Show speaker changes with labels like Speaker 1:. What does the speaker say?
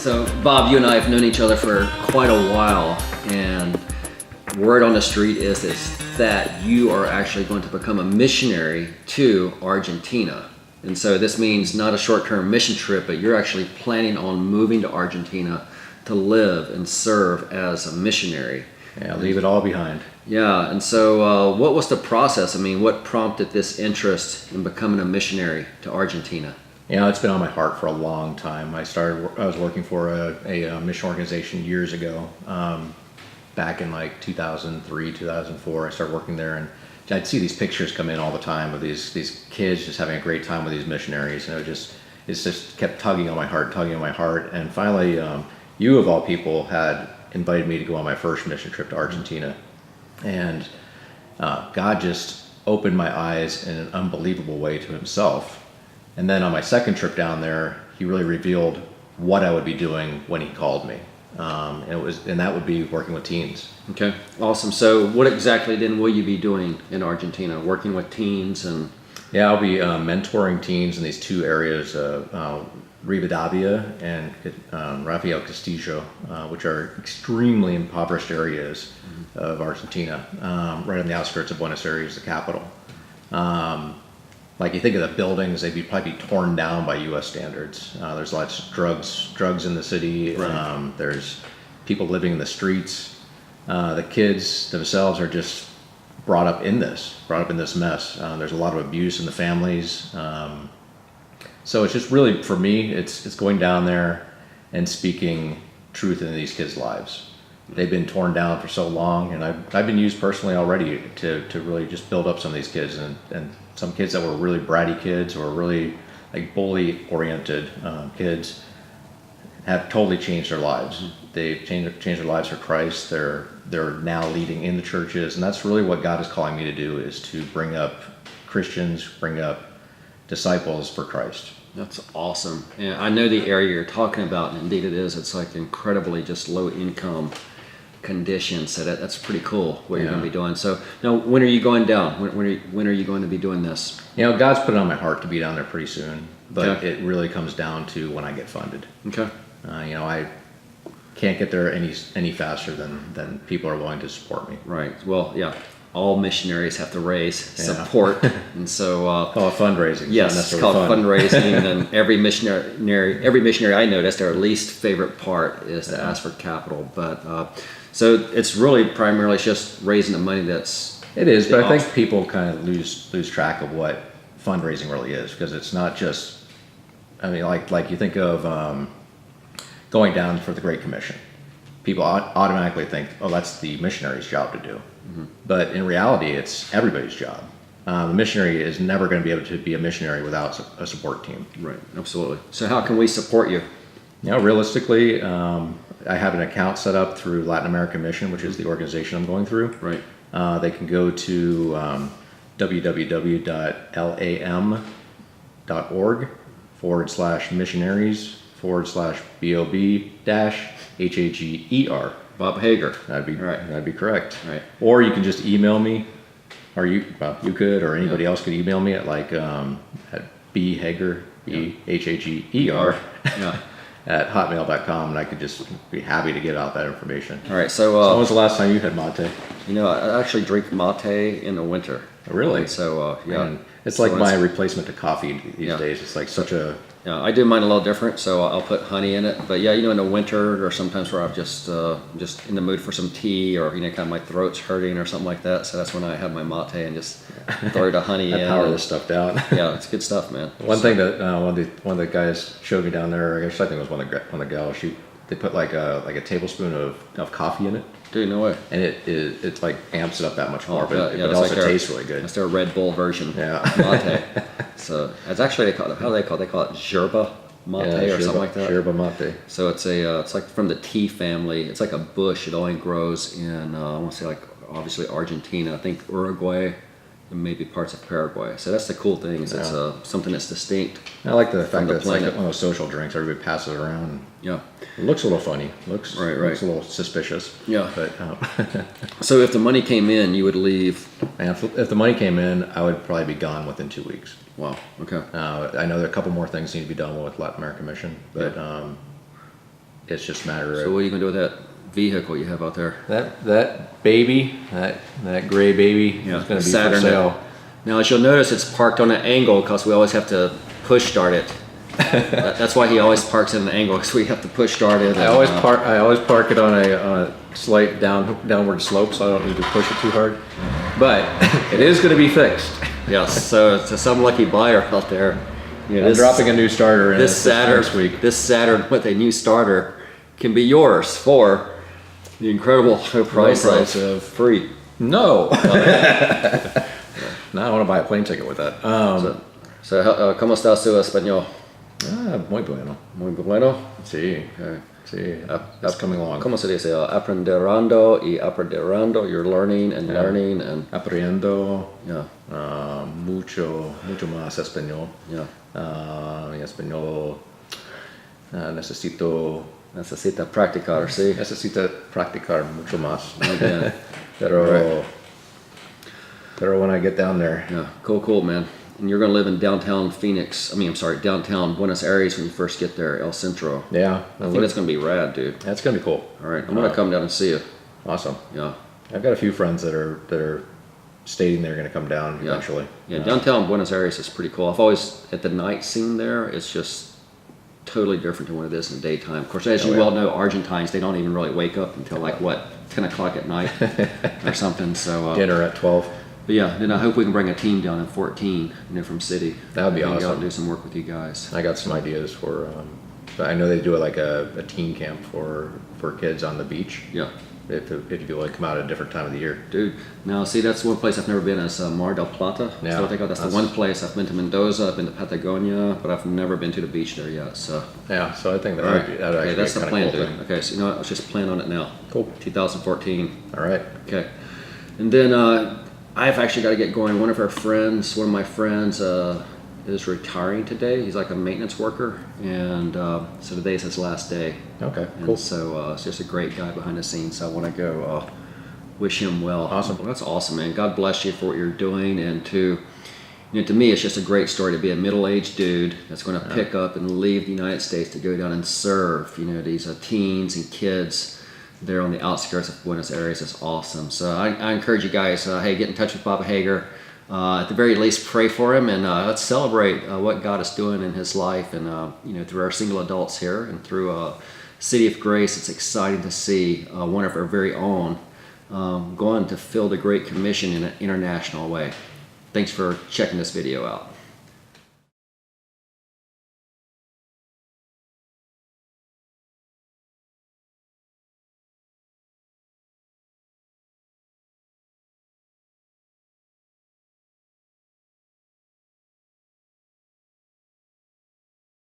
Speaker 1: So, Bob, you and I have known each other for quite a while, and word on the street is that you are actually going to become a missionary to Argentina. And so this means not a short-term mission trip, but you're actually planning on moving to Argentina to live and serve as a missionary.
Speaker 2: Yeah, leave it all behind.
Speaker 1: Yeah, and so what was the process? I mean, what prompted this interest in becoming a missionary to Argentina?
Speaker 2: Yeah, it's been on my heart for a long time. I was working for a mission organization years ago, back in like 2003, 2004. I started working there, and I'd see these pictures come in all the time of these kids just having a great time with these missionaries, and it just kept tugging on my heart. And finally, you of all people had invited me to go on my first mission trip to Argentina, and God just opened my eyes in an unbelievable way to Himself. And then on my second trip down there, He really revealed what I would be doing when He called me, and that would be working with teens.
Speaker 1: Okay, awesome. So what exactly then will you be doing in Argentina? Working with teens and...
Speaker 2: Yeah, I'll be mentoring teens in these two areas, Rivadavia and Rafael Castillo, which are extremely impoverished areas of Argentina, right on the outskirts of Buenos Aires, the capital. Like you think of the buildings, they'd probably be torn down by U.S. standards. There's lots of drugs in the city.
Speaker 1: Right.
Speaker 2: There's people living in the streets. The kids themselves are just brought up in this mess. There's a lot of abuse in the families. So it's just really, for me, it's going down there and speaking truth into these kids' lives. They've been torn down for so long, and I've been used personally already to really just build up some of these kids, and some kids that were really bratty kids or really like bully-oriented kids have totally changed their lives. They've changed their lives for Christ. They're now leading in the churches, and that's really what God is calling me to do, is to bring up Christians, bring up disciples for Christ.
Speaker 1: That's awesome. And I know the area you're talking about, and indeed it is. It's like incredibly just low income conditions. So that's pretty cool what you're going to be doing. So now, when are you going down? When are you going to be doing this?
Speaker 2: You know, God's put it on my heart to be down there pretty soon, but it really comes down to when I get funded.
Speaker 1: Okay.
Speaker 2: I can't get there any faster than people are willing to support me.
Speaker 1: Right. Well, yeah. All missionaries have to raise support, and so
Speaker 2: call it fundraising.
Speaker 1: Yes, it's called fundraising. And every missionary I noticed, their least favorite part is to ask for capital. But so it's really primarily just raising the money.
Speaker 2: It is, but I think people kind of lose track of what fundraising really is, because it's not just. I mean, like you think of going down for the Great Commission. People automatically think, oh, that's the missionary's job to do. Mm-hmm. But in reality, it's everybody's job. The missionary is never going to be able to be a missionary without a support team.
Speaker 1: Right, absolutely. So how can we support you?
Speaker 2: Realistically, I have an account set up through Latin American Mission, which is the organization I'm going through.
Speaker 1: Right.
Speaker 2: They can go to www.lam.org/missionaries/BOB-HAGER.
Speaker 1: Bob Hager.
Speaker 2: That'd be
Speaker 1: right.
Speaker 2: That'd be correct.
Speaker 1: Right.
Speaker 2: Or you can just email me, or you could, or anybody else could email me at at bhager, BHAGER, at hotmail.com, and I could just be happy to give out that information.
Speaker 1: All right. So
Speaker 2: when was the last time you had mate?
Speaker 1: I actually drink mate in the winter.
Speaker 2: Really?
Speaker 1: And so
Speaker 2: it's like my replacement to coffee these days. It's like such a...
Speaker 1: Yeah, I do mine a little different, so I'll put honey in it. But in the winter, or sometimes where I'm just in the mood for some tea, or kind of my throat's hurting or something like that. So that's when I have my mate and just throw the honey in.
Speaker 2: Power this stuff down.
Speaker 1: Yeah, it's good stuff, man.
Speaker 2: One thing that one of the guys showed me down there, I think it was one of the gals. They put like a tablespoon of coffee in it.
Speaker 1: Dude, no way.
Speaker 2: And it's like amps it up that much more, but
Speaker 1: it
Speaker 2: also tastes really good.
Speaker 1: That's their Red Bull version.
Speaker 2: Yeah.
Speaker 1: Mate. So it's actually how do they call it? They call it yerba mate or something like that.
Speaker 2: Yerba mate.
Speaker 1: So it's it's like from the tea family. It's like a bush. It only grows in I want to say obviously Argentina. I think Uruguay. And maybe parts of Paraguay. So that's the cool thing, is it's something that's distinct.
Speaker 2: I like the fact that it's like one of those social drinks. Everybody passes it around.
Speaker 1: Yeah.
Speaker 2: It looks a little funny. Looks a little suspicious.
Speaker 1: Yeah.
Speaker 2: But
Speaker 1: so if the money came in, you would leave?
Speaker 2: And if the money came in, I would probably be gone within 2 weeks.
Speaker 1: Wow. Okay.
Speaker 2: I know there are a couple more things need to be done with Latin American Mission, but it's just a matter
Speaker 1: So
Speaker 2: of
Speaker 1: what are you gonna do with that vehicle you have out there?
Speaker 2: that baby, that gray baby is going to be
Speaker 1: Saturn.
Speaker 2: for sale.
Speaker 1: Now, as you'll notice, it's parked on an angle because we always have to push start it. That's why he always parks in an angle, because we have to push start it.
Speaker 2: I always park it on a slight downward slope, so I don't need to push it too hard. But it is going to be fixed.
Speaker 1: Yes. So to some lucky buyer out there,
Speaker 2: I'm dropping a new starter in
Speaker 1: this Saturn
Speaker 2: week.
Speaker 1: This Saturn with a new starter can be yours for the incredible price of free.
Speaker 2: No. Now I want to buy a plane ticket with that.
Speaker 1: ¿Cómo está su español?
Speaker 2: Muy bueno.
Speaker 1: Muy bueno.
Speaker 2: Sí.
Speaker 1: Okay.
Speaker 2: Sí. That's coming along.
Speaker 1: ¿Cómo se dice? Aprenderando y aprenderando. You're learning and learning and
Speaker 2: Aprendiendo
Speaker 1: yeah.
Speaker 2: mucho más español.
Speaker 1: Yeah.
Speaker 2: Mi español necesita
Speaker 1: practicar, ¿sí?
Speaker 2: Necesita practicar mucho más.
Speaker 1: Muy bien.
Speaker 2: Pero when I get down there,
Speaker 1: Yeah, cool, man. And you're gonna live in downtown downtown Buenos Aires when you first get there, El Centro.
Speaker 2: yeah,
Speaker 1: I think that's gonna be rad, dude.
Speaker 2: that's gonna be cool.
Speaker 1: All right, I'm gonna come down and see you.
Speaker 2: Awesome.
Speaker 1: Yeah,
Speaker 2: I've got a few friends that are stating they're going to come down
Speaker 1: yeah.
Speaker 2: eventually.
Speaker 1: Yeah, downtown Buenos Aires is pretty cool. I've always at the night scene there. It's just totally different than what it is in the daytime. Of course, as you well know, Argentines, they don't even really wake up until like 10 o'clock at night or something. So
Speaker 2: Dinner at 12.
Speaker 1: But yeah, then I hope we can bring a team down in 14, from City.
Speaker 2: That would be
Speaker 1: Maybe
Speaker 2: awesome.
Speaker 1: Go out and do some work with you guys.
Speaker 2: I got some ideas for. I know they do like a teen camp for kids on the beach.
Speaker 1: Yeah.
Speaker 2: If you like come out at a different time of the year.
Speaker 1: Dude, now see, that's one place I've never been is Mar del Plata.
Speaker 2: Yeah,
Speaker 1: That's what they call. That's the one place. I've been to Mendoza, I've been to Patagonia, but I've never been to the beach there yet. So
Speaker 2: Yeah, so I think that
Speaker 1: all right,
Speaker 2: would actually
Speaker 1: okay, that's
Speaker 2: be
Speaker 1: the
Speaker 2: a
Speaker 1: plan,
Speaker 2: kinda
Speaker 1: dude.
Speaker 2: cool
Speaker 1: Okay, so you know what? Let's just plan on it now.
Speaker 2: Cool.
Speaker 1: 2014.
Speaker 2: All right.
Speaker 1: Okay, and then I've actually got to get going. One of my friends is retiring today. He's like a maintenance worker, and so today's his last day.
Speaker 2: Okay.
Speaker 1: And
Speaker 2: Cool.
Speaker 1: so it's just a great guy behind the scenes. So I want to go wish him well.
Speaker 2: Awesome.
Speaker 1: Well, that's awesome, man. God bless you for what you're doing. And to me, it's just a great story to be a middle-aged dude that's going to pick up and leave the United States to go down and serve, these teens and kids there on the outskirts of Buenos Aires. Is awesome. So I encourage you guys, hey, get in touch with Bob Hager. At the very least, pray for him, and let's celebrate what God is doing in his life, and through our single adults here, and through City of Grace. It's exciting to see one of our very own going to fill the Great Commission in an international way. Thanks for checking this video out.